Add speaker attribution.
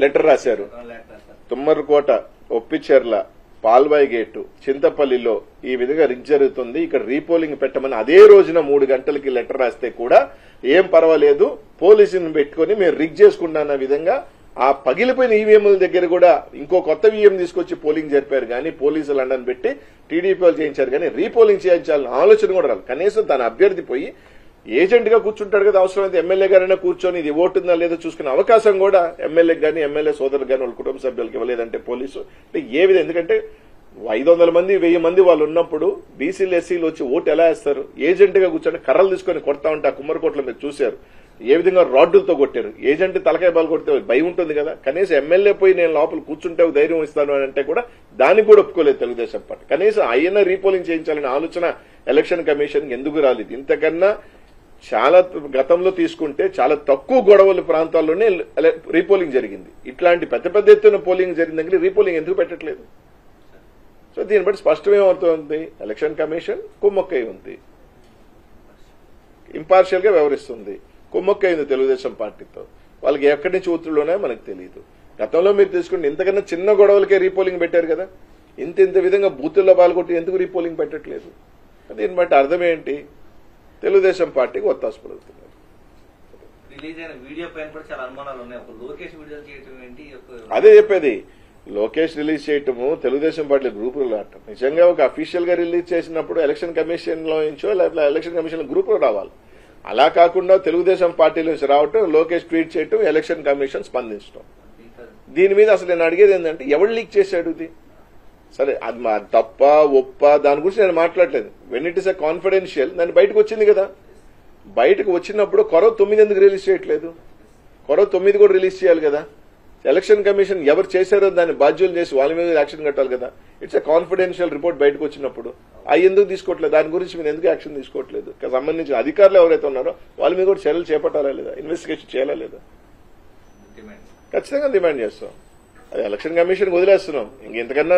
Speaker 1: Letter రాశారు. తుమ్మరకోట, ఒప్పిచెర్ల, Palvai gate, చింతపల్లిలో ఈ విధంగా రిగ్ జరుగుతుంది, ఇక్కడ రీపోలింగ్ పెట్టమని అదే రోజున 3 గంటలకి లెటర్ రాస్తే కూడా ఏం పర్వాలేదు, పోలీసుని పెట్టుకుని మేము రిగ్ చేసుకుంటున్న విధంగా ఆ పగిలిపోయిన ఈవీఎంల దగ్గర కూడా ఇంకో కొత్త ఈవీఎం తీసుకొచ్చి పోలింగ్ జరిపారు కానీ పోలీసులు అండని పెట్టి టీడీపీ వాళ్ళు చేయించారు కానీ రీపోలింగ్ చేయించాలని ఆలోచన కూడా రాదు. కనీసం తన అభ్యర్థి పోయి ఏజెంట్ గా కూర్చుంటాడు కదా, అవసరమైతే ఎమ్మెల్యే గారైనా కూర్చొని ఇది ఓటుందా లేదో చూసుకునే అవకాశం కూడా ఎమ్మెల్యేకి కానీ ఎమ్మెల్యే సోదరులు కానీ వాళ్ళ కుటుంబ సభ్యులకి ఇవ్వలేదంటే పోలీసు ఏ విధంగా, ఎందుకంటే 500 మంది 1000 మంది వాళ్ళు ఉన్నప్పుడు బీసీలు ఎస్సీలు వచ్చి ఓటు ఎలా వేస్తారు? ఏజెంట్ గా కూర్చొని కర్రలు తీసుకొని కొడతా ఉంటే ఆ కుమ్మరికోట్లో మీరు చూశారు ఏ విధంగా రాడ్డులతో కొట్టారు. ఏజెంట్ తలకాయ బాలు కొడితే భయం ఉంటుంది కదా, కనీసం ఎమ్మెల్యే పోయి నేను లోపల కూర్చుంటే ధైర్యం ఇస్తాను అని అంటే కూడా దానికి కూడా ఒప్పుకోలేదు తెలుగుదేశం పార్టీ. కనీసం అయినా రీపోలింగ్ చేయించాలనే ఆలోచన ఎలక్షన్ కమిషన్ ఎందుకు రాలేదు? ఇంతకన్నా చాలా గతంలో తీసుకుంటే చాలా తక్కువ గొడవల ప్రాంతాల్లోనే రీపోలింగ్ జరిగింది. ఇట్లాంటి పెద్ద పెద్ద ఎత్తున పోలింగ్ జరిగిన దగ్గర రీపోలింగ్ ఎందుకు పెట్టట్లేదు? సో దీన్ని బట్టి స్పష్టమేమవుతుంది, ఎలక్షన్ కమిషన్ కుమ్మక్కై ఉంది, ఇంపార్షియల్ గా వ్యవహరిస్తుంది, కుమ్మక్కై ఉంది తెలుగుదేశం పార్టీతో. వాళ్ళకి ఎక్కడి నుంచి ఒత్తిడిలోనే మనకు తెలియదు. గతంలో మీరు తీసుకుంటే ఇంతకన్నా చిన్న గొడవలకే రీపోలింగ్ పెట్టారు కదా, ఇంత విధంగా బూతుల్లో పాల్గొట్టి ఎందుకు రీపోలింగ్ పెట్టట్లేదు? దీన్ని బట్టి అర్థం ఏంటి? తెలుగుదేశం పార్టీకి ఒత్తాసు పడుతున్నారు. అదే చెప్పేది, లోకేష్ రిలీజ్ చేయటము తెలుగుదేశం పార్టీ గ్రూపులు ఆడటం. నిజంగా ఒక అఫీషియల్ గా రిలీజ్ చేసినప్పుడు ఎలక్షన్ కమిషన్ లో నుంచో లేకపోతే ఎలక్షన్ కమిషన్ గ్రూపులో రావాలి. అలా కాకుండా తెలుగుదేశం పార్టీ నుంచి రావటం, లోకేష్ ట్వీట్ చేయటం, ఎలక్షన్ కమిషన్ స్పందించడం. దీని మీద అసలు నేను అడిగేది ఏంటంటే ఎవరు లీక్ చేశాడు ఇది? సరే అది మా తప్ప ఒప్ప దాని గురించి నేను మాట్లాడలేదు. When it is a confidential దాన్ని బయటకు వచ్చింది కదా, బయటకు వచ్చినప్పుడు కొరవ 9 ఎందుకు రిలీజ్ చేయట్లేదు? కొరవ 9 కూడా రిలీజ్ చేయాలి కదా. ఎలక్షన్ కమిషన్ ఎవరు చేశారో దాన్ని బాధ్యులు చేసి వాళ్ళ మీద యాక్షన్ కట్టాలి కదా. ఇట్స్ ఎ కాన్ఫిడెన్షియల్ రిపోర్ట్ బయటకు వచ్చినప్పుడు అవి ఎందుకు తీసుకోవట్లేదు? దాని గురించి మీరు ఎందుకు యాక్షన్ తీసుకోవట్లేదు? సంబంధించిన అధికారులు ఎవరైతే ఉన్నారో వాళ్ళ మీద కూడా చర్యలు చేపట్టాలా లేదా, ఇన్వెస్టిగేషన్ చేయాలా లేదా? ఖచ్చితంగా డిమాండ్ చేస్తాం. అది ఎలక్షన్ కమిషన్ వదిలేస్తున్నాం. ఇంకెంతకన్నా